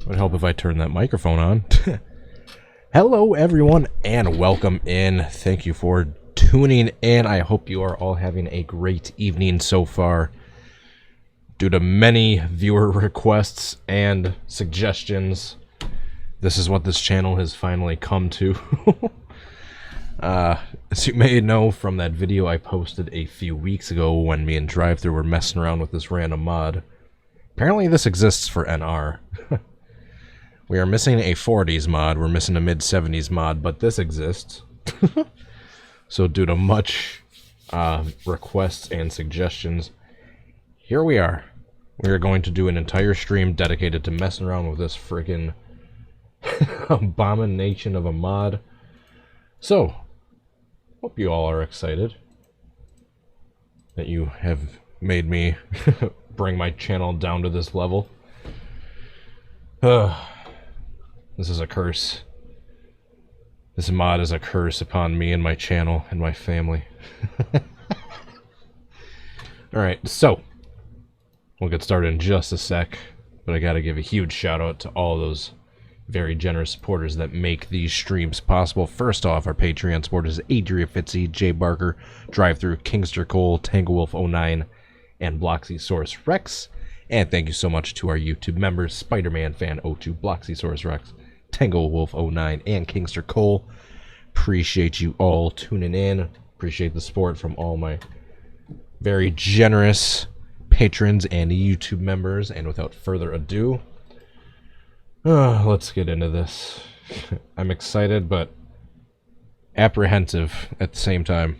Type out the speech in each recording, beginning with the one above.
Would help if I turn that microphone on. Hello everyone and welcome in. Thank you for tuning in. I hope you are all having a great evening so far. Due to many viewer requests and suggestions, this is what this channel has finally come to. As you may know from that video I posted a few weeks ago when me and Drive-Thru were messing around with this random mod. Apparently this exists for NR. We are missing a 40s mod, we're missing a mid-70s mod, but this exists. So due to much requests and suggestions, here we are. We are going to do an entire stream dedicated to messing around with this freaking abomination of a mod. So, hope you all are excited that you have made me bring my channel down to this level. This is a curse. This mod is a curse upon me and my channel and my family. Alright, so we'll get started in just a sec, but I gotta give a huge shout out to all those very generous supporters that make these streams possible. First off, our Patreon supporters: Adria Fitzy, Jay Barker, Drive-Thru, Kingster Cole, TangleWolf09, and Bloxysaurus Rex. And thank you so much to our YouTube members: Spider-Man Fan 02, Bloxysaurus Rex, TangleWolf09, and Kingster Cole. Appreciate you all tuning in. Appreciate the support from all my very generous patrons and YouTube members. And without further ado, let's get into this. I'm excited, but apprehensive at the same time.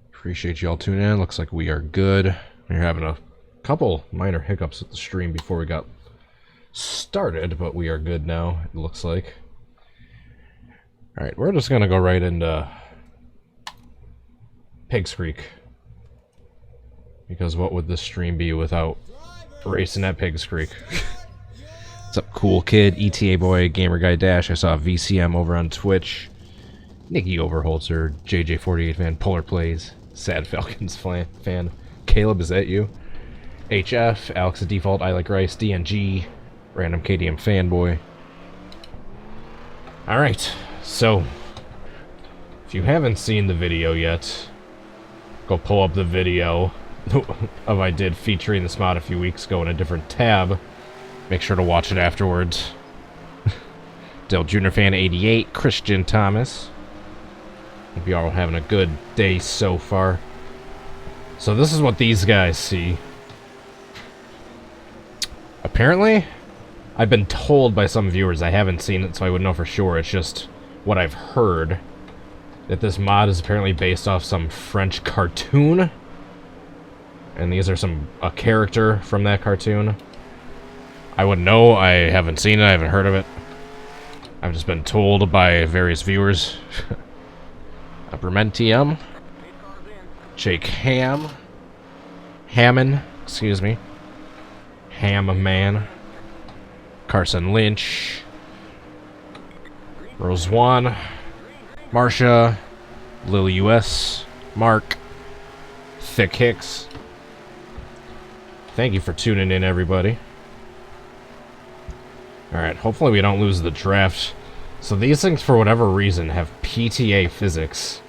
Appreciate you all tuning in. Looks like we are good. We're having a couple minor hiccups with the stream before we got started, but we are good now, it looks like. Alright, we're just gonna go right into Piggzcreek. Because what would this stream be without racing at Piggzcreek? What's up, cool kid, ETA boy, Gamer Guy Dash? I saw VCM over on Twitch. Nikki Overholzer, JJ48 fan, Polar Plays, Sad Falcons fan. Caleb, is that you? HF, Alex the Default, I Like Rice, DNG, Random KDM Fanboy. Alright, so if you haven't seen the video yet, go pull up the video of I did featuring this mod a few weeks ago in a different tab. Make sure to watch it afterwards. Del Junior Fan 88, Christian Thomas. Hope you all are having a good day so far. So this is what these guys see. Apparently, I've been told by some viewers, I haven't seen it so I wouldn't know for sure, it's just what I've heard, that this mod is apparently based off some French cartoon. And these are a character from that cartoon. I wouldn't know, I haven't seen it, I haven't heard of it. I've just been told by various viewers. Bermentium, Jake Hammond, excuse me, Man, Carson Lynch, Rose One, Marsha, Lily US, Mark, Thick Hicks. Thank you for tuning in, everybody. Alright, hopefully we don't lose the draft. So these things, for whatever reason, have PTA physics.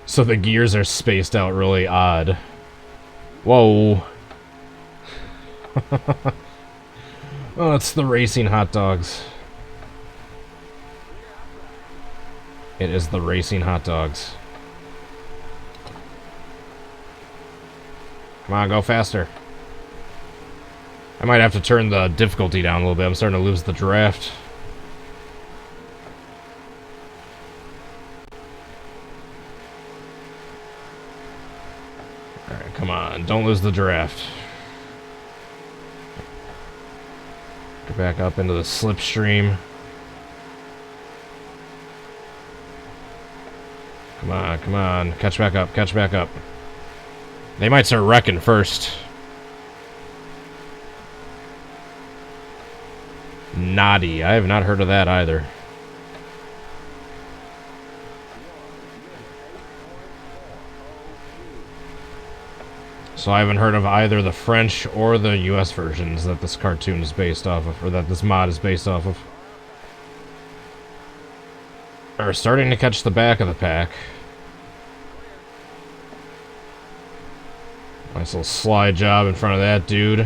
So the gears are spaced out really odd. Whoa. Oh, it's the racing hot dogs. It is the racing hot dogs. Come on, go faster. I might have to turn the difficulty down a little bit. I'm starting to lose the draft. Alright, come on. Don't lose the draft. Get back up into the slipstream. Come on, come on. Catch back up, catch back up. They might start wrecking first. Naughty. I have not heard of that either. So I haven't heard of either the French or the US versions that this cartoon is based off of, or that this mod is based off of. Are starting to catch the back of the pack. Nice little slide job in front of that dude.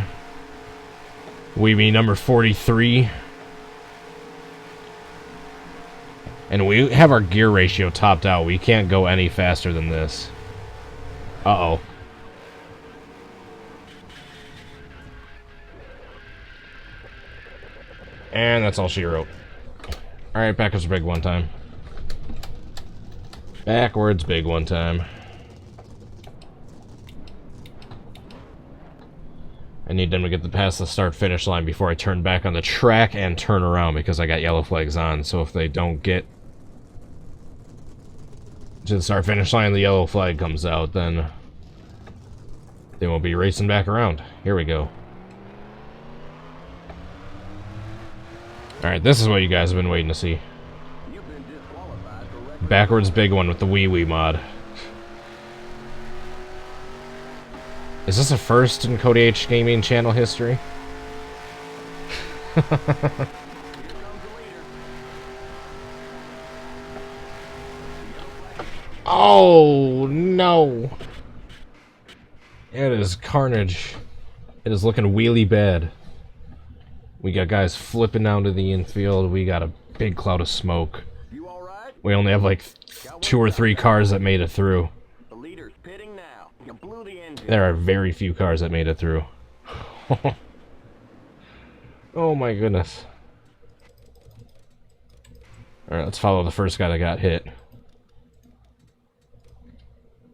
OuiOui number 43. And we have our gear ratio topped out. We can't go any faster than this. Uh-oh. And that's all she wrote. Alright, backwards big one time. Backwards big one time. I need them to get past the start-finish line before I turn back on the track and turn around because I got yellow flags on. So if they don't get to the start-finish line and the yellow flag comes out, then they won't be racing back around. Here we go. Alright, this is what you guys have been waiting to see. Backwards big one with the OuiOui mod. Is this a first in Cody H Gaming channel history? Oh, no. It is Carnage. It is looking wheelie bad. We got guys flipping down to the infield. We got a big cloud of smoke. We only have like 2 or 3 cars that made it through. There are very few cars that made it through. Oh my goodness. Alright, let's follow the first guy that got hit.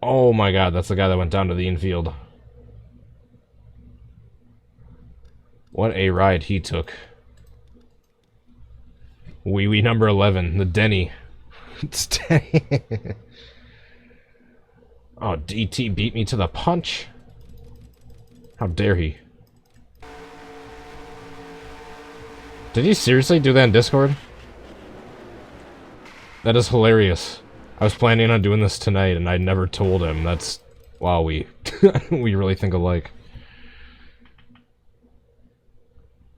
Oh my god, that's the guy that went down to the infield. What a ride he took. OuiOui number 11, the Denny. It's Denny. Oh, DT beat me to the punch. How dare he? Did he seriously do that in Discord? That is hilarious. I was planning on doing this tonight and I never told him. That's... Wow, we really think alike.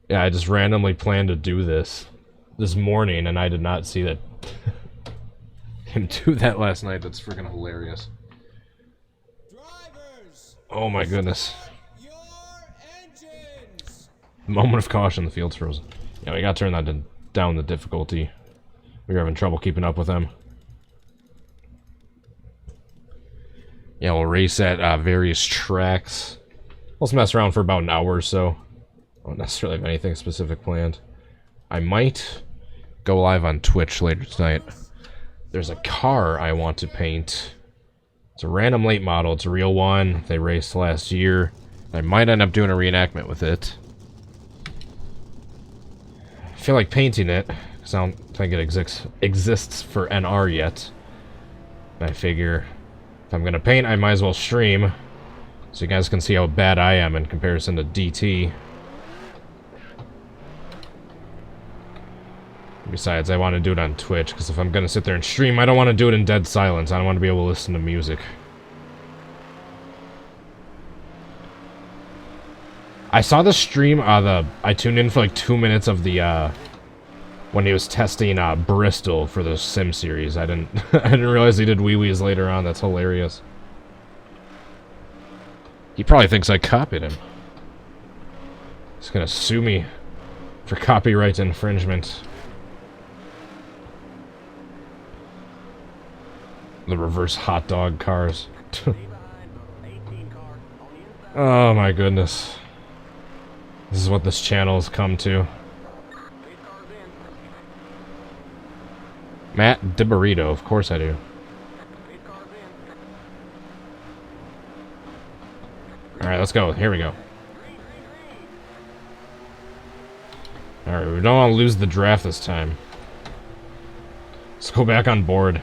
Yeah, I just randomly planned to do this morning and I did not see that him do that last night. That's freaking hilarious. Oh my goodness. Moment of caution, the field's frozen. Yeah, we gotta turn that down the difficulty. We were having trouble keeping up with them. Yeah, we'll race at various tracks. Let's mess around for about an hour or so. I don't necessarily have anything specific planned. I might go live on Twitch later tonight. There's a car I want to paint. It's a random late model. It's a real one. They raced last year. I might end up doing a reenactment with it. I feel like painting it, because I don't think it exists for NR yet. And I figure if I'm going to paint, I might as well stream, so you guys can see how bad I am in comparison to DT. Besides, I want to do it on Twitch, because if I'm going to sit there and stream, I don't want to do it in dead silence. I don't want to be able to listen to music. I saw the stream, I tuned in for like 2 minutes of the, when he was testing, Bristol for the Sim series. I didn't realize he did OuiOui's later on. That's hilarious. He probably thinks I copied him. He's gonna sue me for copyright infringement. The reverse hot dog cars. Oh my goodness. This is what this channel has come to. Matt DeBurrito, of course I do. Alright, let's go. Here we go. Alright, we don't want to lose the draft this time. Let's go back on board.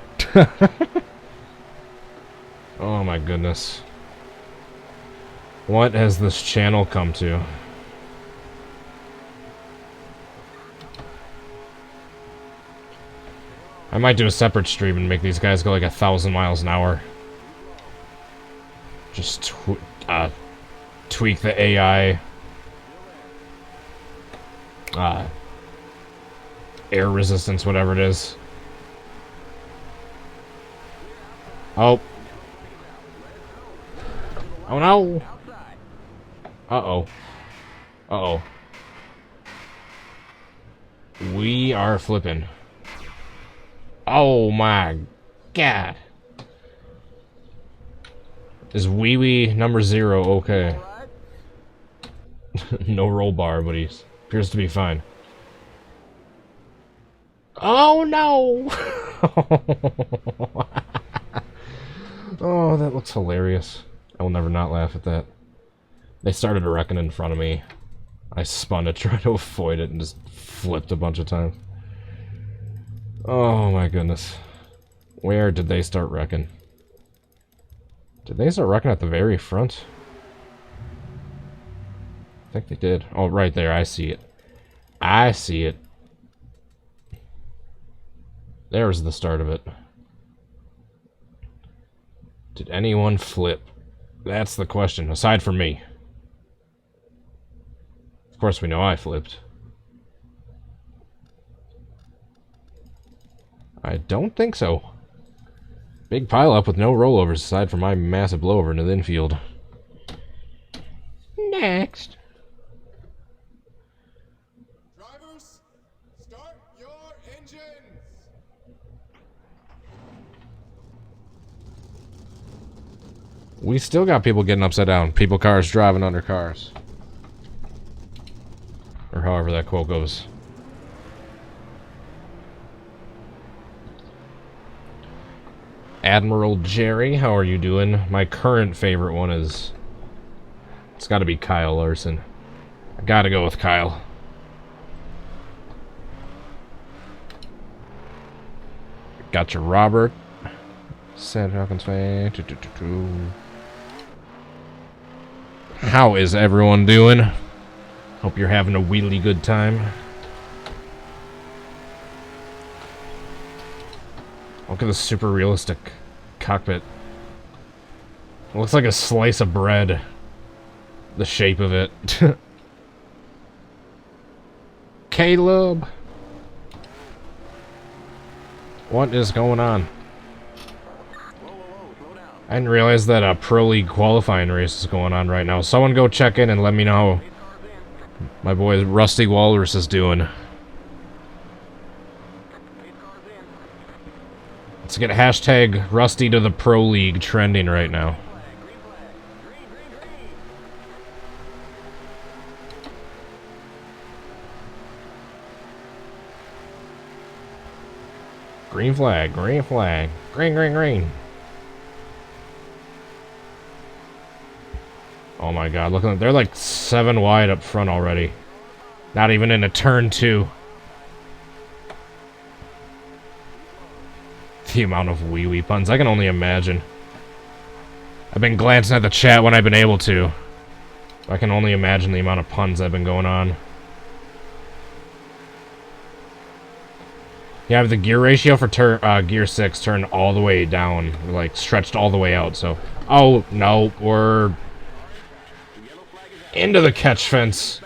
Oh my goodness. What has this channel come to? I might do a separate stream and make these guys go like 1,000 miles an hour. Just tweak the AI air resistance, whatever it is. Oh. Oh no. Uh-oh. Uh-oh. We are flipping. Oh my god. Is OuiOui number 0 okay? No roll bar, but he appears to be fine. Oh no! Oh, that looks hilarious. I will never not laugh at that. They started a wrecking in front of me. I spun to try to avoid it and just flipped a bunch of times. Oh my goodness. Where did they start wrecking? Did they start wrecking at the very front? I think they did. Oh, right there. I see it. I see it. There's the start of it. Did anyone flip? That's the question, aside from me. Of course we know I flipped. I don't think so. Big pile up with no rollovers aside from my massive blowover into the infield. Next. Drivers, start your engines. We still got people getting upside down. People, cars driving under cars. Or however that quote goes. Admiral Jerry, how are you doing? My current favorite one is... It's gotta be Kyle Larson. I gotta go with Kyle. Gotcha, Robert. Sad Falcons fan. How is everyone doing? Hope you're having a really good time. Look at the super realistic cockpit. It looks like a slice of bread. The shape of it. Caleb! What is going on? I didn't realize that a Pro League qualifying race is going on right now. Someone go check in and let me know how my boy Rusty Walrus is doing. Let's get hashtag Rusty to the Pro League trending right now. Green flag, green flag. Green, green, green. Oh my god, look at them. They're like 7 wide up front already. Not even in a turn 2. The amount of OuiOui puns, I can only imagine. I've been glancing at the chat when I've been able to. I can only imagine the amount of puns that have been going on. You have the gear ratio for gear 6 turned all the way down, like stretched all the way out, so... Oh, no, we're... into the catch fence.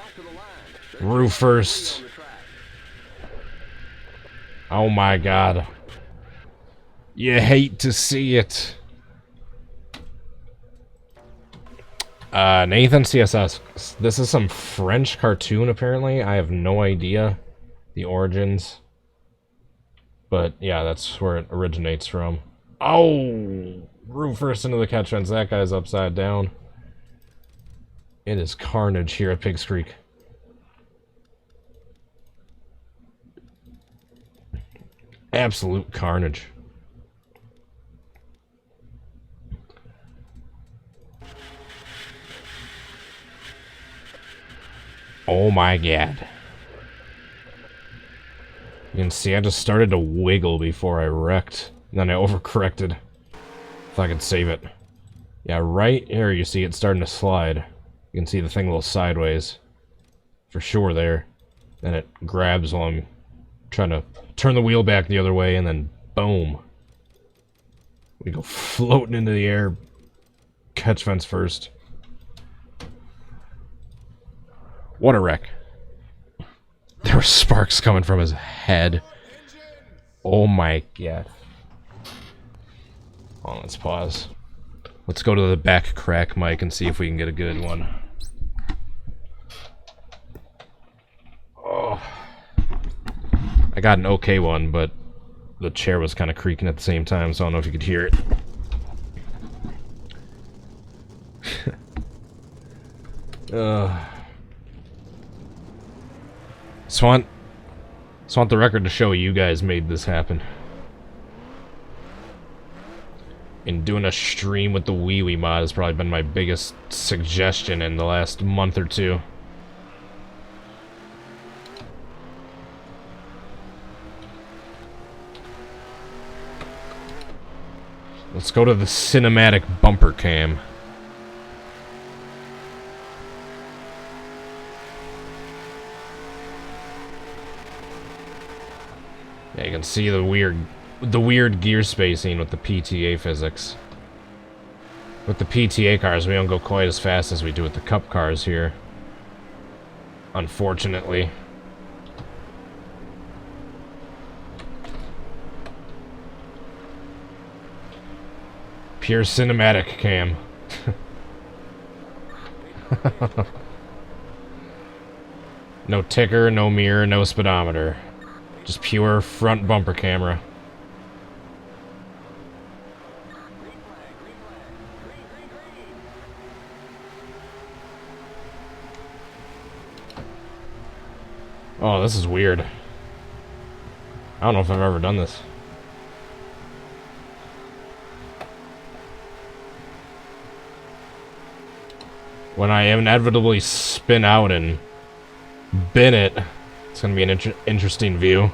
Roof first. Oh my god. You hate to see it. Nathan CSS. This is some French cartoon, apparently. I have no idea the origins. But, yeah, that's where it originates from. Oh! Roof first into the catch fence. That guy's upside down. It is carnage here at Piggzcreek. Absolute carnage. Oh my god. You can see I just started to wiggle before I wrecked. And then I overcorrected. Thought I could save it. Yeah, right here you see it starting to slide. You can see the thing a little sideways. For sure there. And it grabs while I'm trying to turn the wheel back the other way, and then boom. We go floating into the air. Catch fence first. What a wreck. There were sparks coming from his head. Oh my god. Oh, let's pause. Let's go to the back crack mic and see if we can get a good one. Oh. I got an okay one, but the chair was kind of creaking at the same time, so I don't know if you could hear it. Just want the record to show you guys made this happen. And doing a stream with the OuiOui mod has probably been my biggest suggestion in the last month or two. Let's go to the cinematic bumper cam. Yeah, you can see the weird gear spacing with the PTA physics. With the PTA cars, we don't go quite as fast as we do with the Cup cars here. Unfortunately. Pure cinematic cam. No ticker, no mirror, no speedometer. Just pure front bumper camera. Oh, this is weird. I don't know if I've ever done this. When I inevitably spin out and bin it, it's gonna be an interesting view.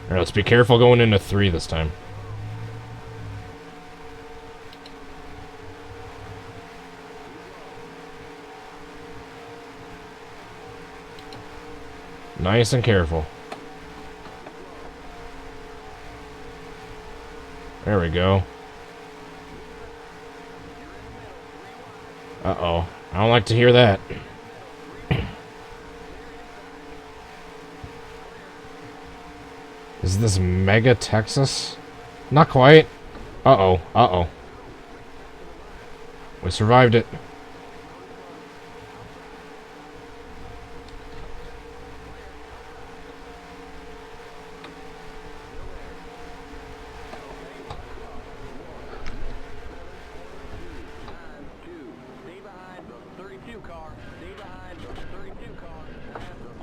Alright, let's be careful going into 3 this time. Nice and careful. There we go. Uh-oh. I don't like to hear that. Is this Mega Texas? Not quite. Uh-oh. Uh-oh. We survived it.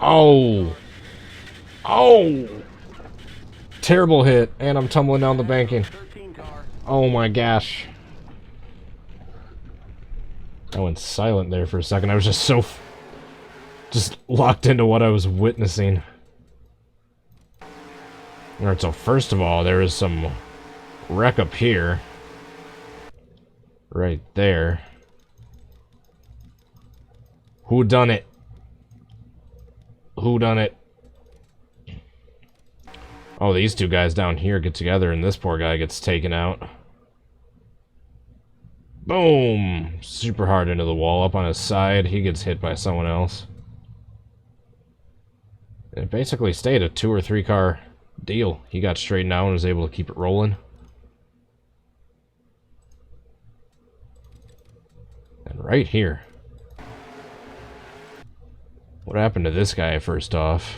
Oh! Oh! Terrible hit, and I'm tumbling down the banking. Oh my gosh. I went silent there for a second. I was just so... just locked into what I was witnessing. Alright, so first of all, there is some wreck up here. Right there. Who done it? Who done it? Oh, these two guys down here get together and this poor guy gets taken out. Boom! Super hard into the wall up on his side. He gets hit by someone else. It basically stayed a 2 or 3 car deal. He got straightened out and was able to keep it rolling. And right here. What happened to this guy first off?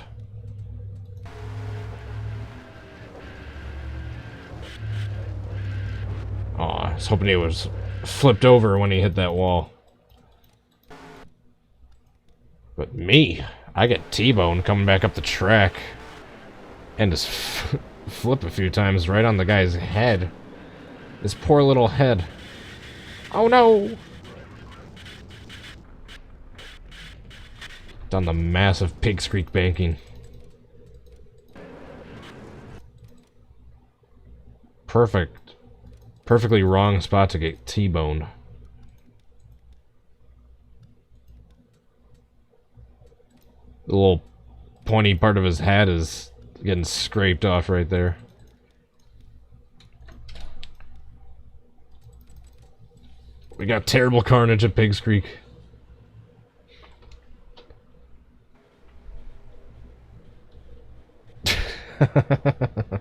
Oh, I was hoping he was flipped over when he hit that wall. But me, I get T-boned coming back up the track. And just flip a few times right on the guy's head. His poor little head. Oh no! On the massive Piggzcreek banking. Perfectly wrong spot to get T-boned. The little pointy part of his hat is getting scraped off right there. We got terrible Carnage at Piggzcreek. Alright,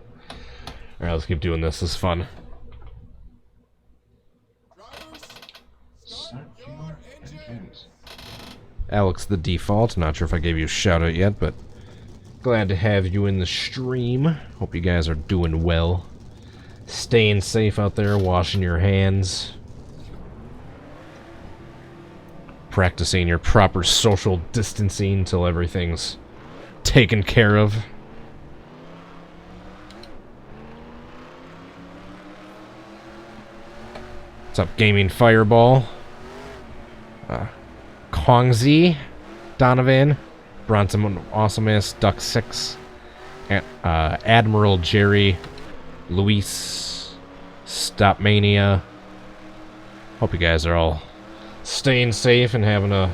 let's keep doing this. This is fun. Drivers, start your engines. Alex the default. Not sure if I gave you a shout out yet, but glad to have you in the stream. Hope you guys are doing well. Staying safe out there, washing your hands. Practicing your proper social distancing until everything's taken care of. What's up, Gaming Fireball? Kongzi, Donovan, Bronson Awesomeness, Duck 6, Admiral Jerry, Luis, Stopmania. Hope you guys are all staying safe and having a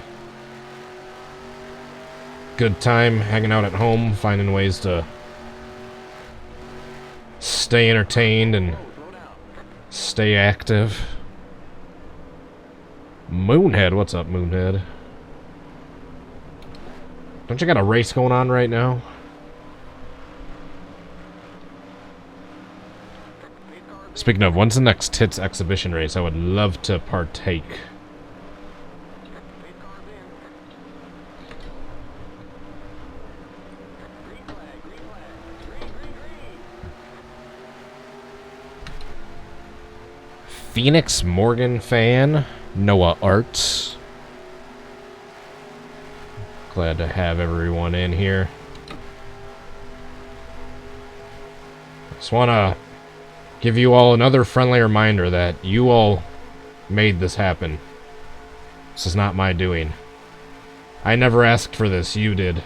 good time hanging out at home, finding ways to stay entertained and stay active. Moonhead, what's up, Moonhead? Don't you got a race going on right now? Speaking of, when's the next Tits exhibition race? I would love to partake. Phoenix Morgan fan, Noah Arts. Glad to have everyone in here. Just want to give you all another friendly reminder that you all made this happen. This is not my doing. I never asked for this, you did.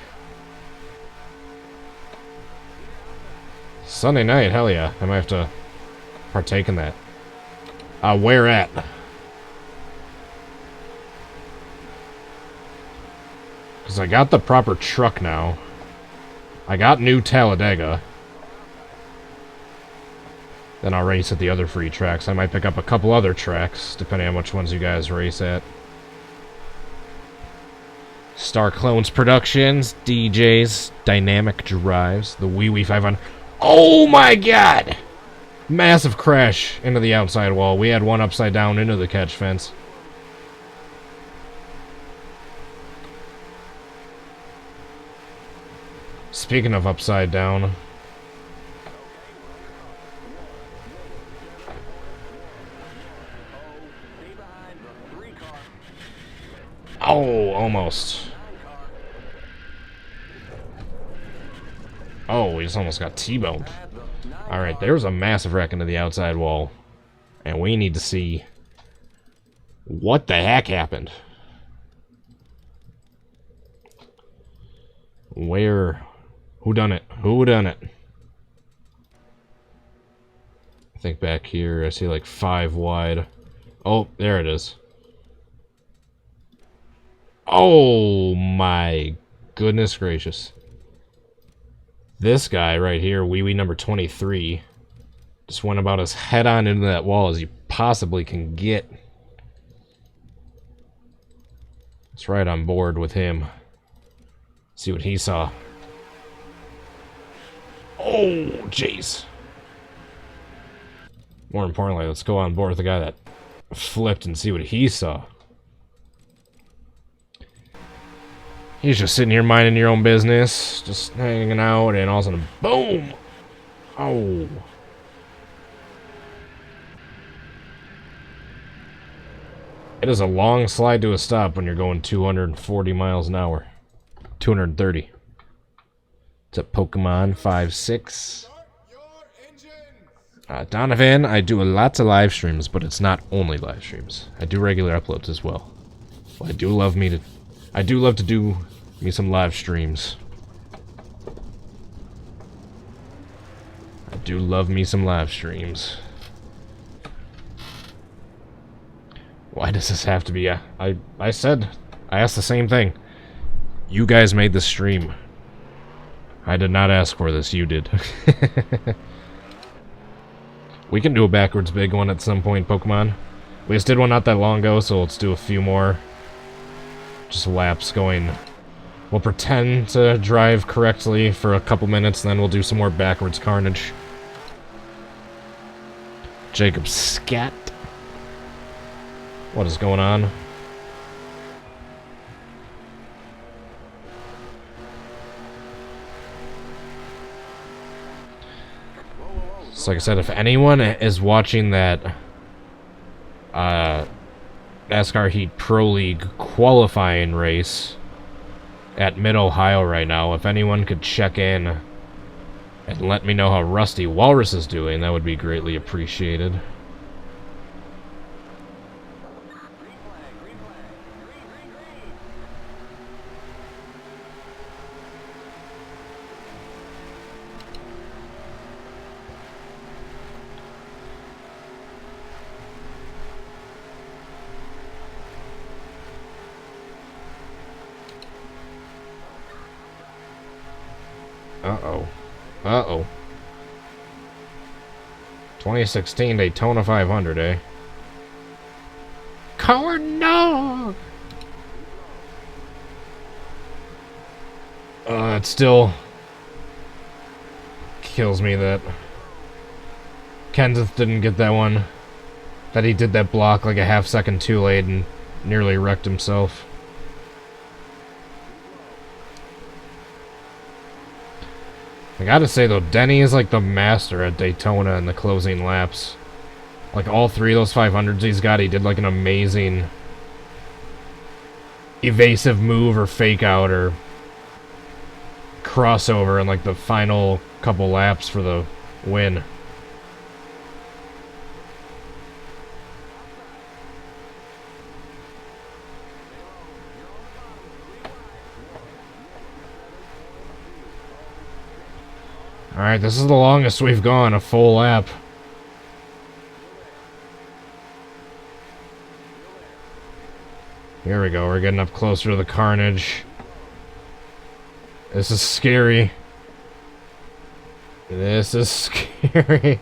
Sunday night, hell yeah. I might have to partake in that. Where at? Because I got the proper truck now. I got new Talladega. Then I'll race at the other free tracks. I might pick up a couple other tracks, depending on which ones you guys race at. Star Clones Productions, DJs, Dynamic Drives, the OuiOui 500. Oh my god! Massive crash into the outside wall. We had one upside down into the catch fence. Speaking of upside down. Oh, almost. Oh, we just almost got T-boned. Alright, there's a massive wreck into the outside wall. And we need to see what the heck happened. Where? Who done it? Who done it? I think back here I see like 5 wide. Oh, there it is. Oh my goodness gracious. This guy right here, OuiOui number 23, just went about as head-on into that wall as you possibly can get. It's right on board with him. See what he saw. Oh, jeez. More importantly, let's go on board with the guy that flipped and see what he saw. He's just sitting here minding your own business, just hanging out, and all of a sudden, boom! Oh. It is a long slide to a stop when you're going 240 miles an hour. 230. What's up, Pokemon 56? Start your engines. Donovan, I do lots of live streams, but it's not only live streams. I do regular uploads as well. I do love to do me some live streams. I do love me some live streams. Why does this have to be I asked the same thing. You guys made the stream. I did not ask for this, you did. We can do a backwards big one at some point, Pokemon. We just did one not that long ago, so let's do a few more. Just laps going. We'll pretend to drive correctly for a couple minutes, and then we'll do some more backwards carnage. Jacob Scat. What is going on? So like I said, if anyone is watching that NASCAR Heat Pro League qualifying race at Mid-Ohio right now, if anyone could check in and let me know how Rusty Walrus is doing, that would be greatly appreciated. Uh-oh. Uh-oh. 2016 Daytona 500, eh? Corn dog! It still kills me that Kenseth didn't get that one. That he did that block like a half second too late and nearly wrecked himself. I gotta say though, Denny is like the master at Daytona in the closing laps. Like all three of those 500s he's got, he did like an amazing evasive move or fake out or crossover in like the final couple laps for the win. Alright, this is the longest we've gone, a full lap. Here we go, we're getting up closer to the carnage. This is scary. This is scary.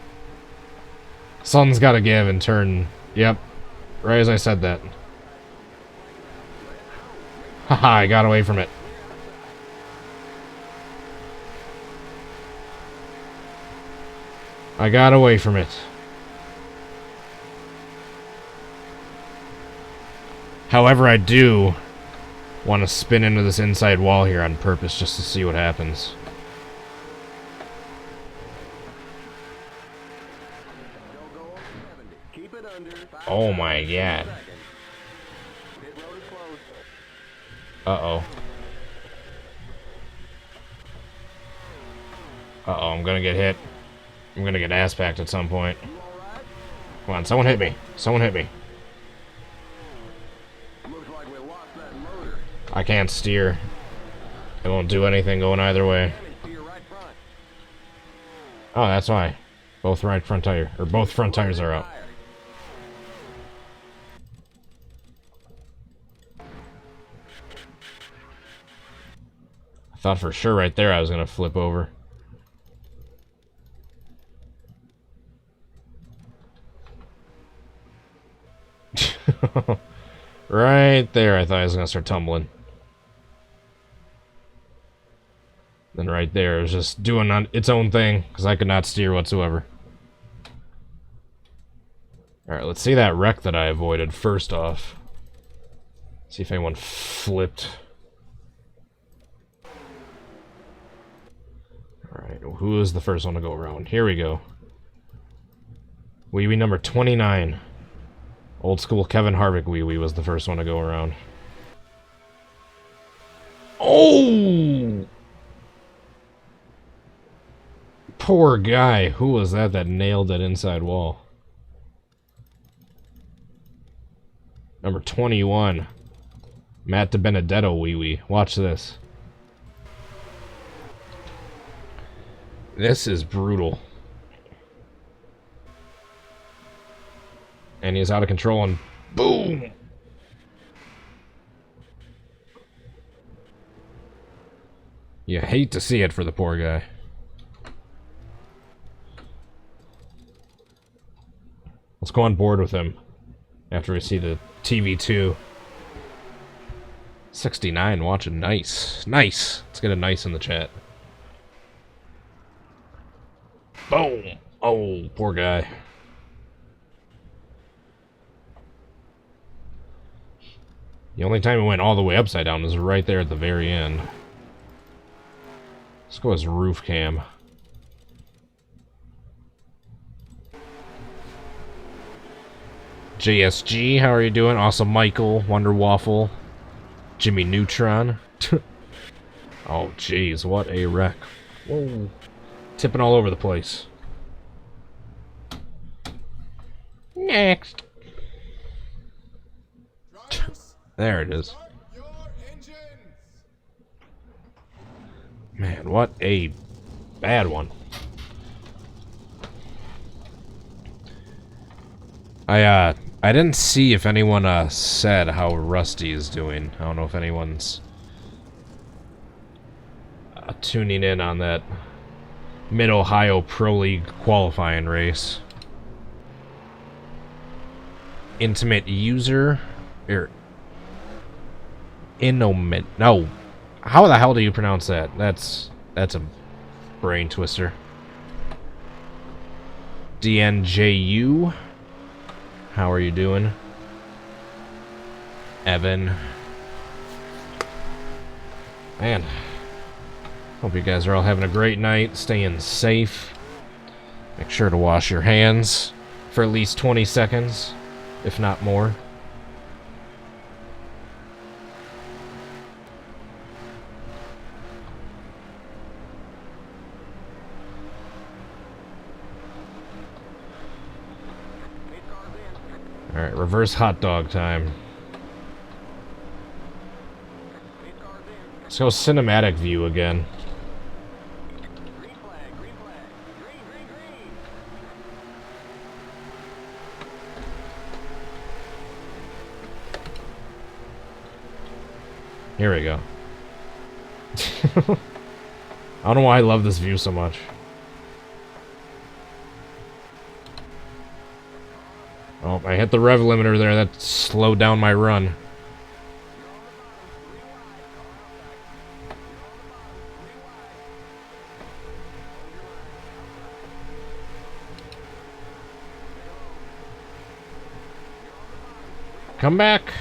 Something's gotta give and turn. Yep, right as I said that. Haha, I got away from it. I got away from it. However, I do want to spin into this inside wall here on purpose just to see what happens. Oh my god. Uh-oh. Uh-oh, I'm gonna get hit. I'm gonna get ass-packed at some point. Come on, someone hit me. Someone hit me. I can't steer. It won't do anything going either way. Oh, that's why. Both right front tire, or both front tires are out. I thought for sure right there I was gonna flip over. Right there, I thought I was gonna start tumbling. Then right there, it was just doing its own thing, because I could not steer whatsoever. Alright, let's see that wreck that I avoided first off. See if anyone flipped. Alright, who is the first one to go around? Here we go. OuiOui number 29. Old school Kevin Harvick OuiOui was the first one to go around. Oh! Poor guy. Who was that nailed that inside wall? Number 21. Matt DiBenedetto OuiOui. Watch this. This is brutal. And he's out of control and boom! You hate to see it for the poor guy. Let's go on board with him. After we see the TV2. 69 watching. Nice. Nice. Let's get a nice in the chat. Boom. Oh, poor guy. The only time it went all the way upside down was right there at the very end. Let's go as roof cam. JSG, how are you doing? Awesome Michael, Wonder Waffle, Jimmy Neutron. Oh, jeez, what a wreck. Whoa. Tipping all over the place. Next. There it is. Man, what a bad one. I didn't see if anyone said how Rusty is doing. I don't know if anyone's tuning in on that Mid-Ohio Pro League qualifying race. Intimate user or Inomit. No. How the hell do you pronounce that? That's a brain twister. DNJU. How are you doing? Evan. Man. Hope you guys are all having a great night, staying safe. Make sure to wash your hands for at least 20 seconds, if not more. Alright, reverse hot dog time. Let's go cinematic view again. Here we go. I don't know why I love this view so much. Oh, I hit the rev limiter there. That slowed down my run. Come back.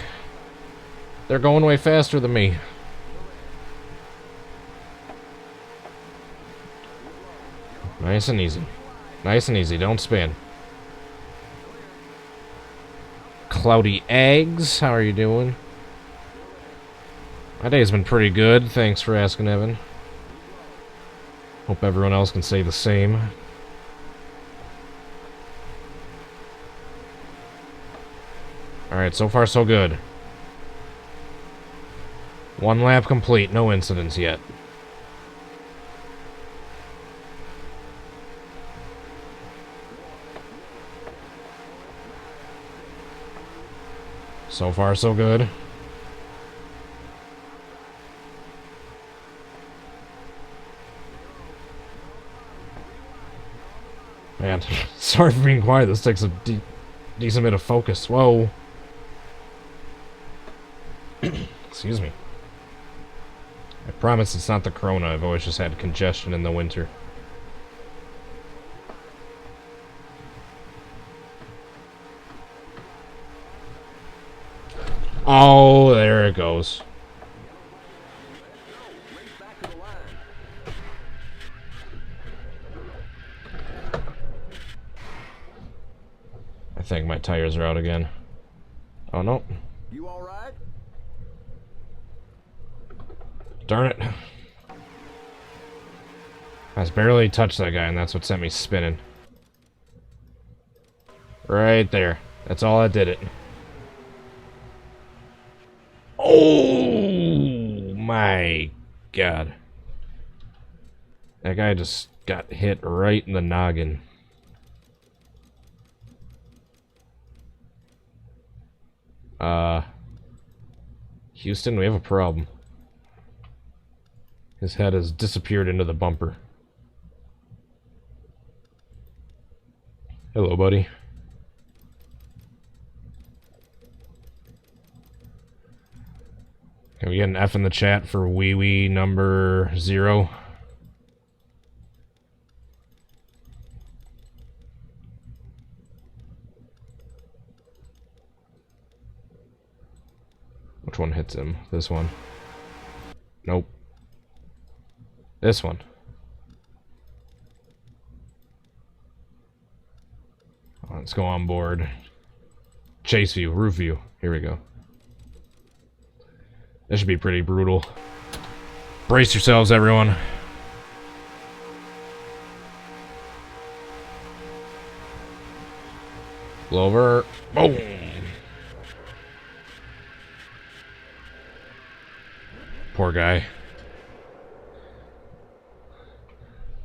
They're going way faster than me. Nice and easy. Nice and easy. Don't spin. Cloudy Eggs, how are you doing? My day's been pretty good. Thanks for asking, Evan. Hope everyone else can say the same. Alright, so far so good. One lap complete, no incidents yet. So far so good. Man, sorry for being quiet. This takes a decent bit of focus. Whoa. Excuse me. I promise it's not the corona. I've always just had congestion in the winter. Oh, there it goes. I think my tires are out again. Oh no. You all right? Darn it. I just barely touched that guy, and that's what sent me spinning. Right there. That's all that did it. Oh my god. That guy just got hit right in the noggin. Houston, we have a problem. His head has disappeared into the bumper. Hello, buddy. Can we get an F in the chat for OuiOui number 0? Which one hits him? This one. Nope. This one. Let's go on board. Chase view, roof view. Here we go. This should be pretty brutal. Brace yourselves, everyone. Blow over. Boom. Poor guy.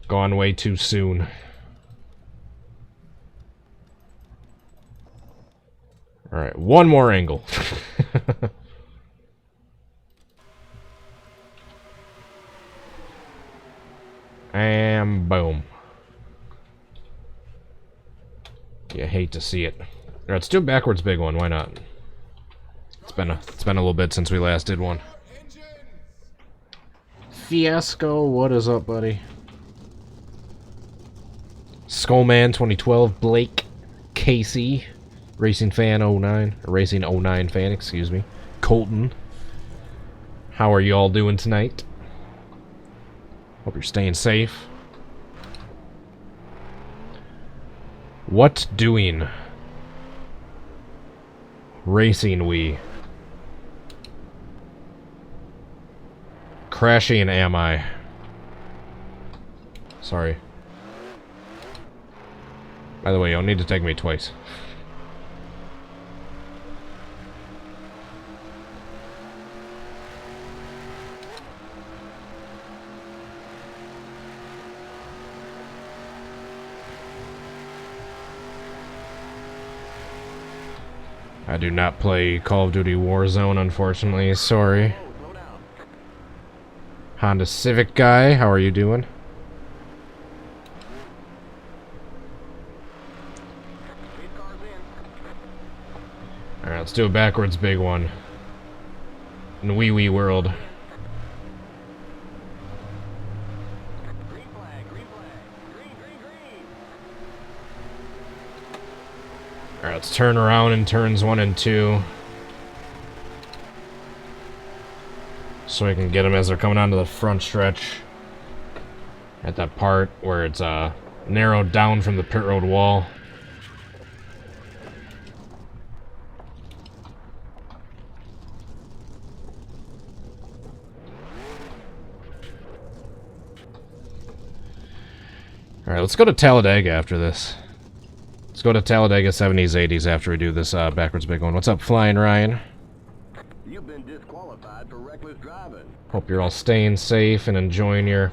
Gone way too soon. Alright, one more angle. And boom. You hate to see it. Alright, let's do a backwards big one, why not? It's been a little bit since we last did one. Fiasco, what is up, buddy? Skullman 2012, Blake, Casey, Racing Fan 09, Racing 09 fan, excuse me, Colton. How are you all doing tonight? Hope you're staying safe. What doing? Racing we. Crashing am I? Sorry. By the way, you'll need to take me twice. I do not play Call of Duty Warzone, unfortunately. Sorry. Honda Civic guy, how are you doing? Alright, let's do a backwards big one. In the OuiOui world. Alright, let's turn around in turns 1 and 2. So we can get them as they're coming onto the front stretch. At that part where it's narrowed down from the pit road wall. Alright, let's go to Talladega after this. Let's go to Talladega 70s, 80s after we do this backwards big one. What's up, Flying Ryan? You've been disqualified for reckless driving. Hope you're all staying safe and enjoying your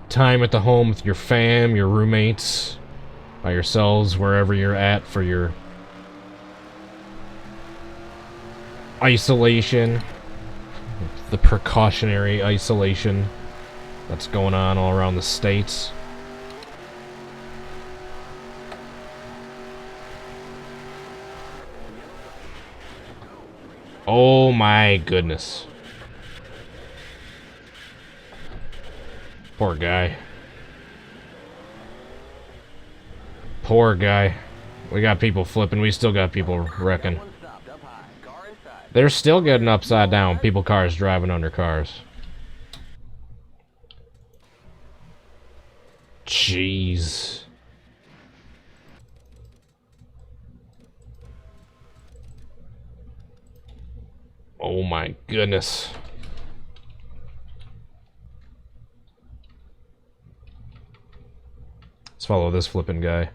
time at the home with your fam, your roommates, by yourselves, wherever you're at for your isolation. The precautionary isolation that's going on all around the states. Oh my goodness. Poor guy. Poor guy. We got people flipping. We still got people wrecking. They're still getting upside down. People, cars driving under cars. Jeez. Oh my goodness. Let's follow this flipping guy.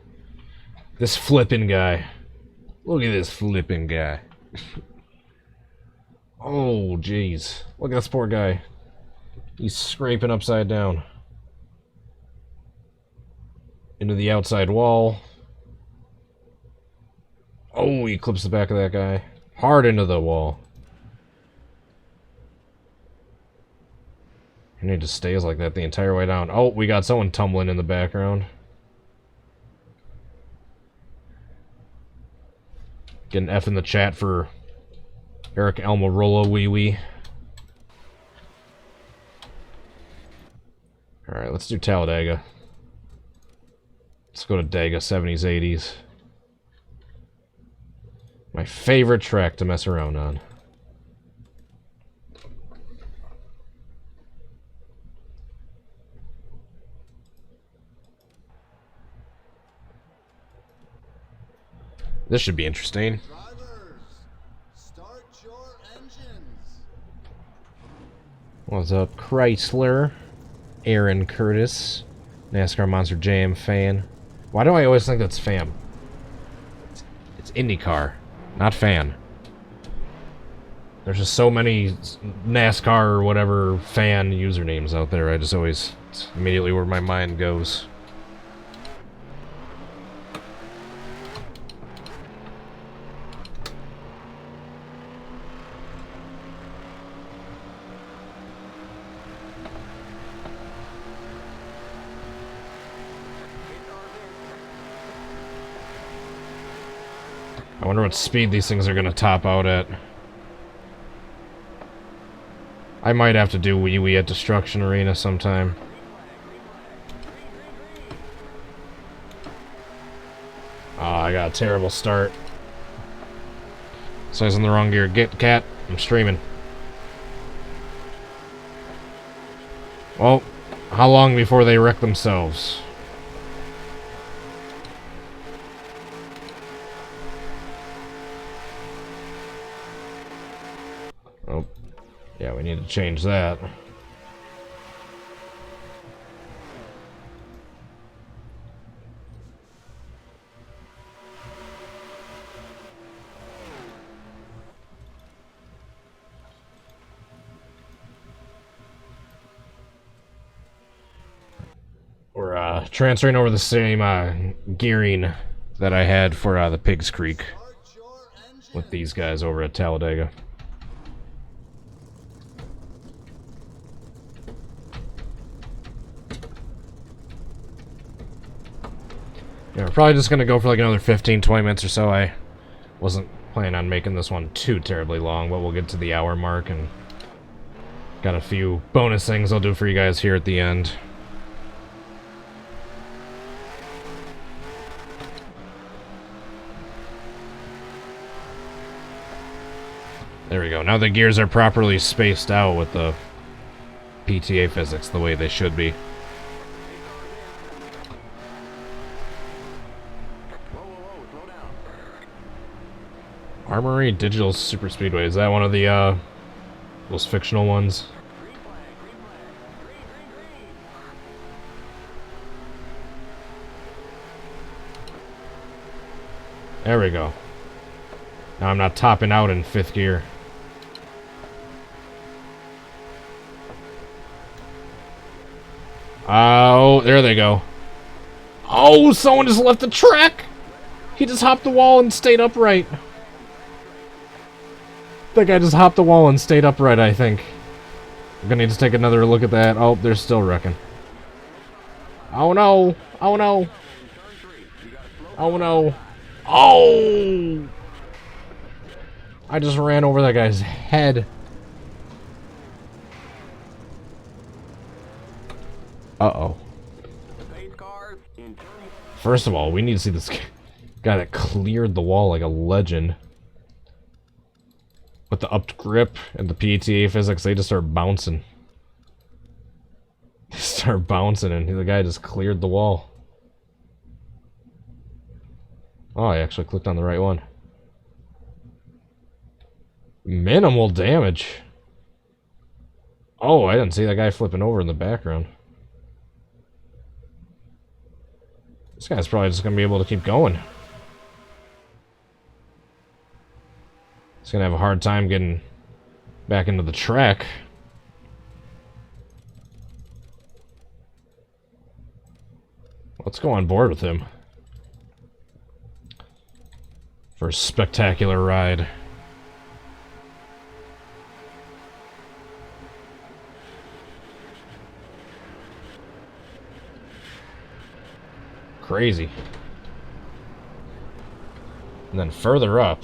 This flipping guy. Look at this flipping guy. Oh, jeez. Look at this poor guy. He's scraping upside down. Into the outside wall. Oh, he clips the back of that guy. Hard into the wall. You need to stay like that the entire way down. Oh, we got someone tumbling in the background. Get an F in the chat for Eric Almirola OuiOui. Alright, let's do Talladega. Let's go to Dega 70s, 80s. My favorite track to mess around on. This should be interesting. Drivers, start your engines. What's up, Chrysler? Aaron Curtis, NASCAR Monster Jam fan. Why do I always think that's fam? It's IndyCar, not fan. There's just so many NASCAR or whatever fan usernames out there. I just always, it's immediately where my mind goes. I wonder what speed these things are going to top out at. I might have to do OuiOui at Destruction Arena sometime. I got a terrible start. Says in the wrong gear. Get cat. I'm streaming. Well, how long before they wreck themselves? Oh, yeah, we need to change that. We're transferring over the same gearing that I had for the Piggzcreek with these guys over at Talladega. Yeah, we're probably just going to go for like another 15-20 minutes or so. I wasn't planning on making this one too terribly long, but we'll get to the hour mark and got a few bonus things I'll do for you guys here at the end. There we go. Now the gears are properly spaced out with the PTA physics the way they should be. Armory Digital Super Speedway. Is that one of the, those fictional ones? There we go. Now I'm not topping out in 5th gear. Oh, there they go. Oh, someone just left the track! He just hopped the wall and stayed upright. That guy just hopped the wall and stayed upright, I think. I'm gonna need to take another look at that. Oh, they're still wrecking. Oh no! Oh no! Oh no! Oh! I just ran over that guy's head. Uh-oh. First of all, we need to see this guy that cleared the wall like a legend. With the upped grip and the PTA physics, they just start bouncing. They start bouncing and the guy just cleared the wall. Oh, I actually clicked on the right one. Minimal damage. Oh, I didn't see that guy flipping over in the background. This guy's probably just going to be able to keep going. He's going to have a hard time getting back into the track. Let's go on board with him for a spectacular ride. Crazy. And then further up,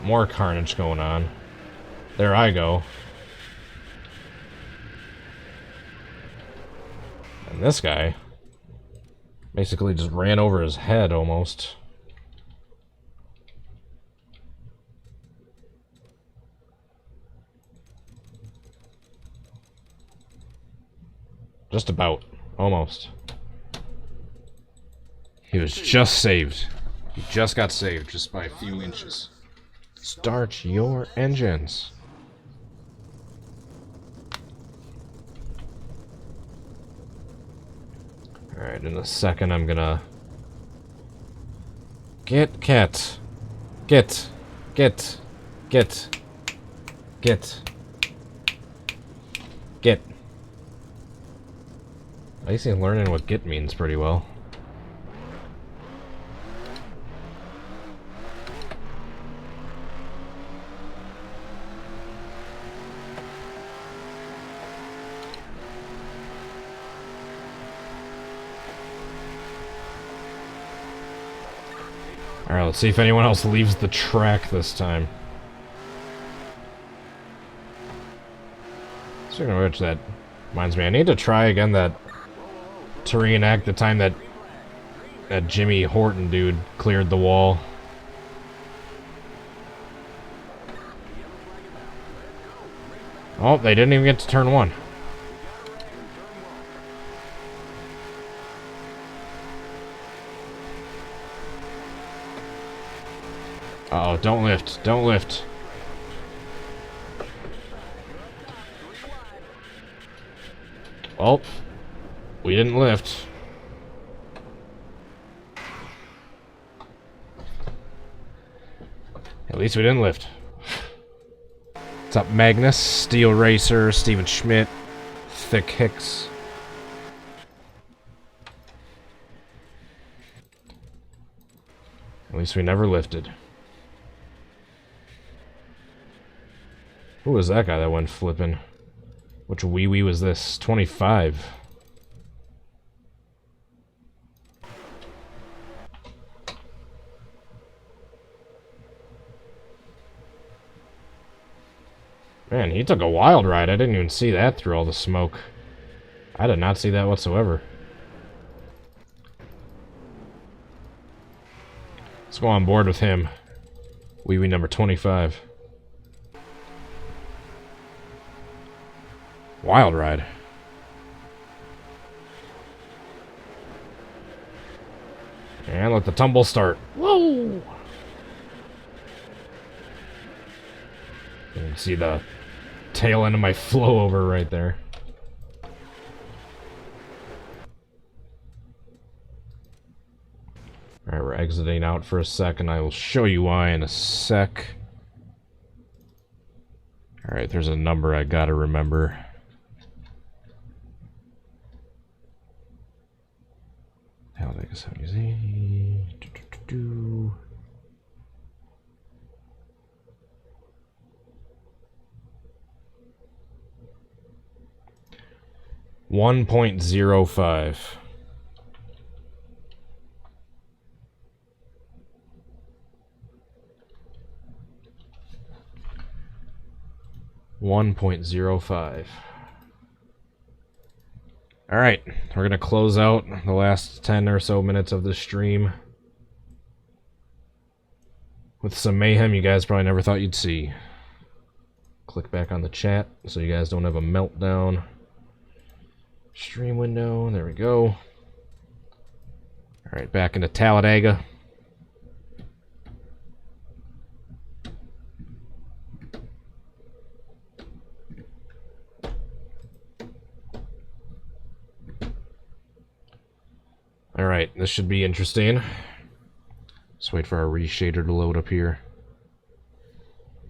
more carnage going on. There I go. And this guy basically just ran over his head almost. Just about. Almost. He was just saved. He just got saved just by a few inches. Start your engines. Alright, in a second I'm gonna... Get. Get. At least he's learning what get means pretty well. Alright, let's see if anyone else leaves the track this time. Speaking of which, that reminds me, I need to try again to reenact the time that Jimmy Horton dude cleared the wall. Oh, they didn't even get to turn one. Uh-oh, don't lift. Don't lift. Well, we didn't lift. At least we didn't lift. What's up, Magnus? Steel Racer, Steven Schmidt, Thick Hicks. At least we never lifted. Who was that guy that went flipping? Which OuiOui was this? 25. Man, he took a wild ride. I didn't even see that through all the smoke. I did not see that whatsoever. Let's go on board with him. OuiOui number 25. Wild ride. And let the tumble start. Whoa! You can see the tail end of my flow over right there. Alright, we're exiting out for a second. I will show you why in a sec. Alright, there's a number I gotta remember. Talladega 70. 1.05. Alright, we're gonna close out the last 10 or so minutes of this stream with some mayhem you guys probably never thought you'd see. Click back on the chat so you guys don't have a meltdown. Stream window, there we go. Alright, back into Talladega. Alright, this should be interesting. Just wait for our reshader to load up here.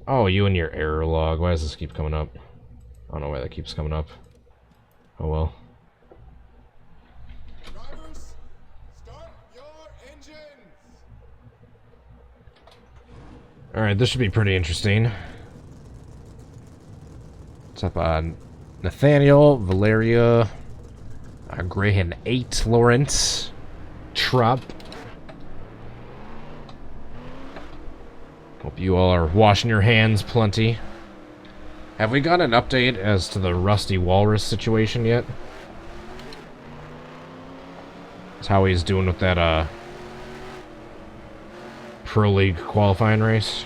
Oh, you and your error log. Why does this keep coming up? I don't know why that keeps coming up. Oh well. Drivers, start your engines. Alright, this should be pretty interesting. What's up, Nathaniel, Valeria, Graham 8, Lawrence, Trump. Hope you all are washing your hands plenty. Have we got an update as to the Rusty Walrus situation yet? That's how he's doing with that Pro League qualifying race.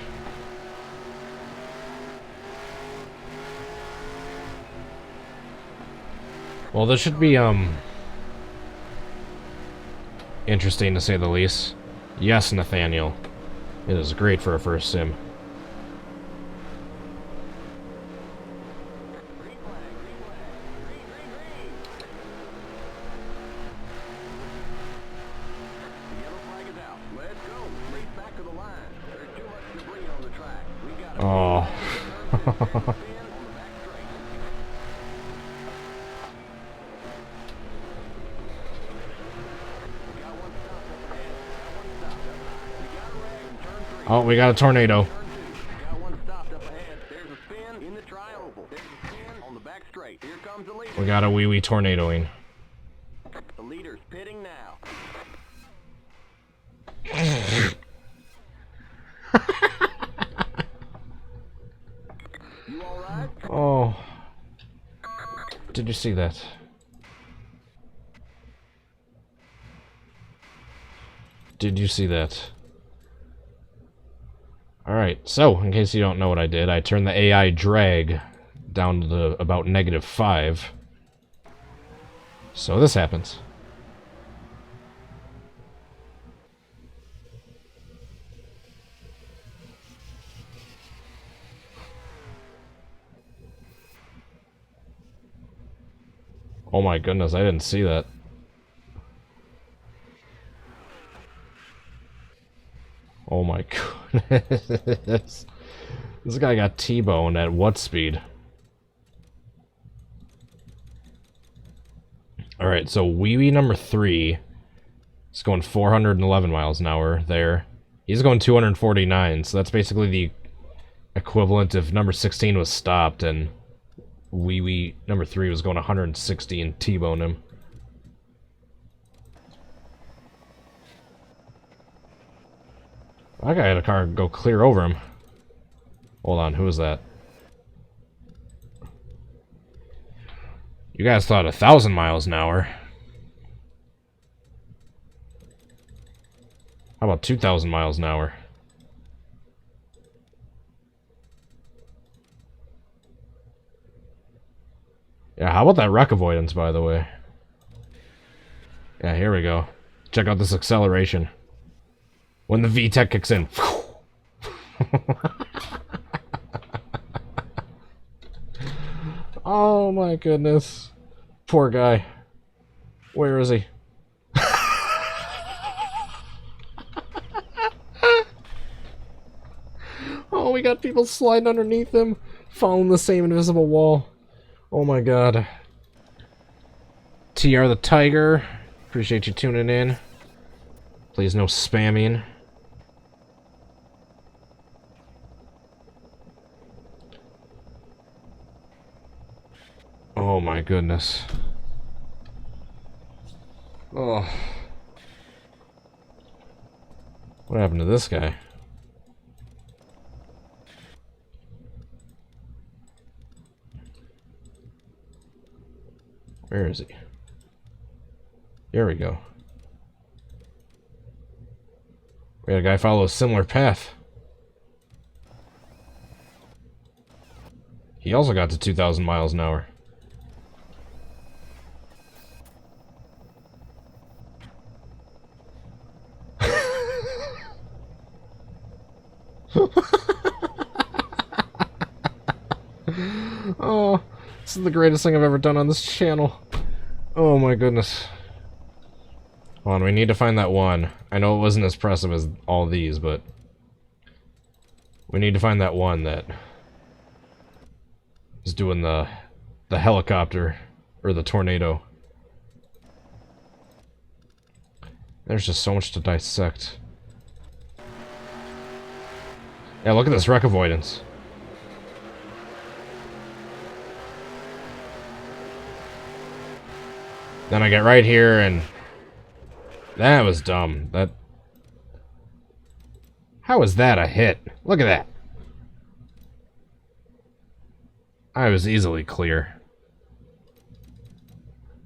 Well, this should be interesting to say the least. Yes, Nathaniel. It is great for a first sim. Oh. Oh, we got a tornado. We got a OuiOui tornadoing. The leader's pitting now. You all right? Oh. Did you see that? Did you see that? Alright, so, in case you don't know what I did, I turned the AI drag down to about -5. So this happens. Oh my goodness, I didn't see that. Oh my goodness. This guy got T-boned at what speed? Alright, so OuiOui number 3 is going 411 miles an hour there. He's going 249, so that's basically the equivalent if number 16 was stopped and OuiOui number 3 was going 160 and T-boned him. That guy had a car go clear over him. Hold on, who was that? You guys thought 1,000 miles an hour. How about 2,000 miles an hour? Yeah, how about that wreck avoidance, by the way? Yeah, here we go. Check out this acceleration. When the VTEC kicks in. Oh my goodness. Poor guy. Where is he? Oh, we got people sliding underneath him, following the same invisible wall. Oh my god. TR the Tiger. Appreciate you tuning in. Please no spamming. Oh my goodness. Oh. What happened to this guy? Where is he? Here we go. We had a guy follow a similar path. He also got to 2,000 miles an hour. Oh, this is the greatest thing I've ever done on this channel. Oh my goodness. Hold on, we need to find that one. I know it wasn't as impressive as all these, but we need to find that one that is doing the helicopter or the tornado. There's just so much to dissect. Yeah, look at this wreck avoidance. Then I get right here and that was dumb. How is that a hit? Look at that. I was easily clear.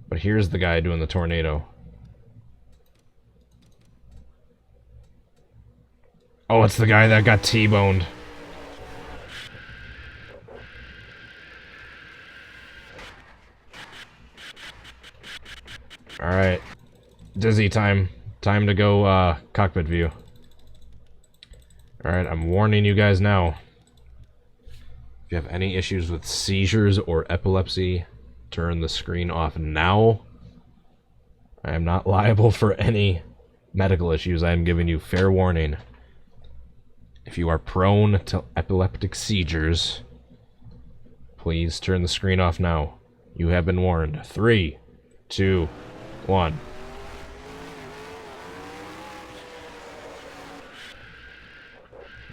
But here's the guy doing the tornado. Oh, it's the guy that got T-boned. Alright. Dizzy time. Time to go, cockpit view. Alright, I'm warning you guys now. If you have any issues with seizures or epilepsy, turn the screen off now. I am not liable for any medical issues. I am giving you fair warning. If you are prone to epileptic seizures, please turn the screen off now. You have been warned. 3, 2, 1.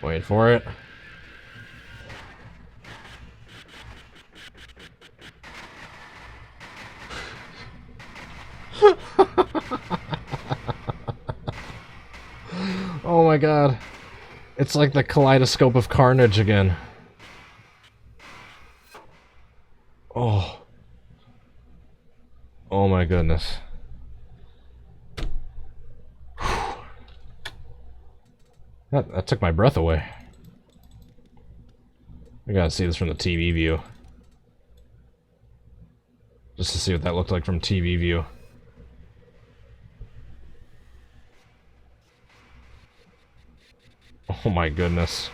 Wait for it. Oh my god. It's like the kaleidoscope of Carnage again. Oh. Oh my goodness. That took my breath away. I gotta see this from the TV view. Just to see what that looked like from TV view. Oh my goodness.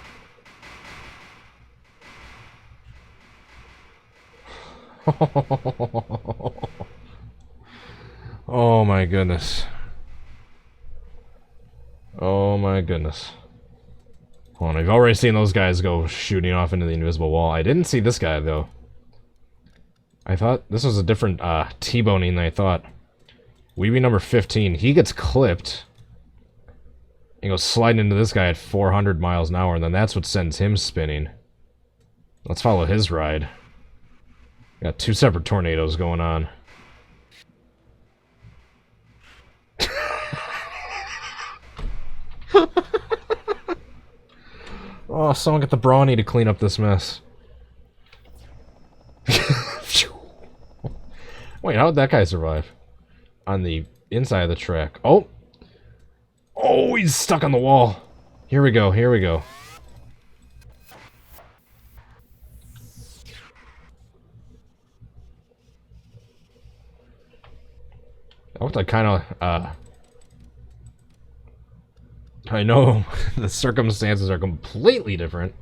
Oh my goodness. Oh my goodness. Hold on, I've already seen those guys go shooting off into the invisible wall. I didn't see this guy though. I thought this was a different T-boning than I thought. OuiOui number 15, he gets clipped. He goes sliding into this guy at 400 miles an hour, and then that's what sends him spinning. Let's follow his ride. Got two separate tornadoes going on. Oh, someone get the brawny to clean up this mess. Wait, how did that guy survive? On the inside of the track. Oh! Oh, he's stuck on the wall. Here we go, here we go. That looked like kind of, I know the circumstances are completely different.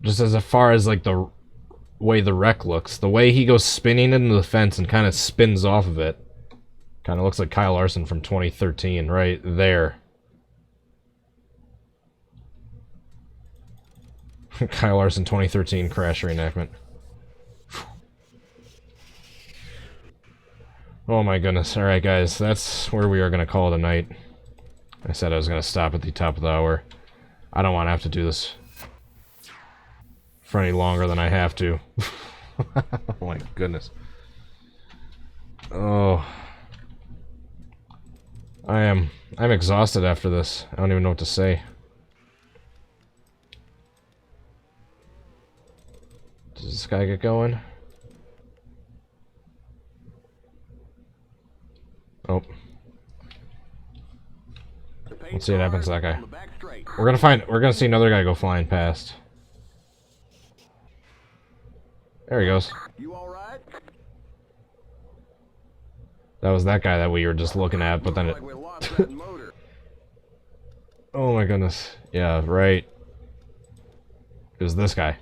Just as far as, like, the way the wreck looks. The way he goes spinning into the fence and kind of spins off of it. Kind of looks like Kyle Larson from 2013, right there. Kyle Larson 2013 crash reenactment. Oh my goodness. Alright guys, that's where we are going to call it a night. I said I was going to stop at the top of the hour. I don't want to have to do this for any longer than I have to. Oh my goodness. Oh. I'm exhausted after this. I don't even know what to say. Does this guy get going? Oh. Let's see what happens to that guy. We're gonna see another guy go flying past. There he goes. You all right? That was that guy that we were just looking at, but then it... Oh my goodness. Yeah, right. It was this guy.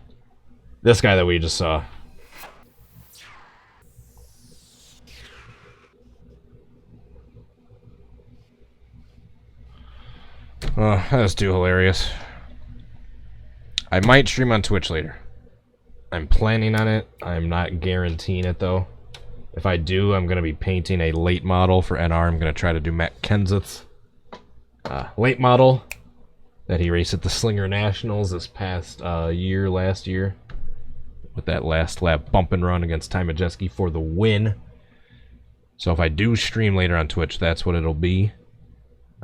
This guy that we just saw. Oh, that's too hilarious. I might stream on Twitch later. I'm planning on it. I'm not guaranteeing it though. If I do, I'm going to be painting a late model for NR. I'm going to try to do Matt Kenseth's late model that he raced at the Slinger Nationals this past last year. With that last lap bump and run against Ty Majeski for the win. So if I do stream later on Twitch, that's what it'll be.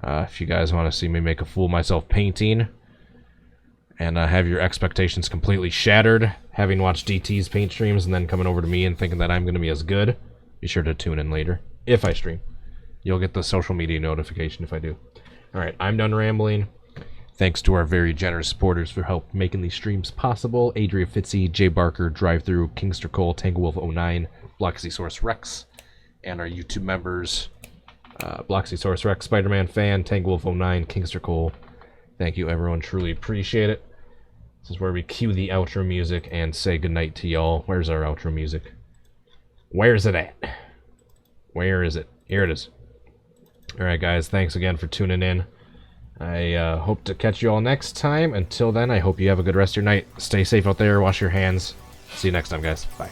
If you guys want to see me make a fool of myself painting and have your expectations completely shattered, having watched DT's paint streams and then coming over to me and thinking that I'm going to be as good, be sure to tune in later. If I stream, you'll get the social media notification if I do. Alright, I'm done rambling. Thanks to our very generous supporters for help making these streams possible. Adria Fitzy, Jay Barker, Drive Through, Kingster Cole, TangleWolf09, Bloxysaurus Rex, and our YouTube members, Bloxysaurus Rex, Spider-Man Fan, TangleWolf09, Kingster Cole. Thank you, everyone. Truly appreciate it. This is where we cue the outro music and say goodnight to y'all. Where's our outro music? Where's it at? Where is it? Here it is. Alright, guys. Thanks again for tuning in. I hope to catch you all next time. Until then, I hope you have a good rest of your night. Stay safe out there. Wash your hands. See you next time, guys. Bye.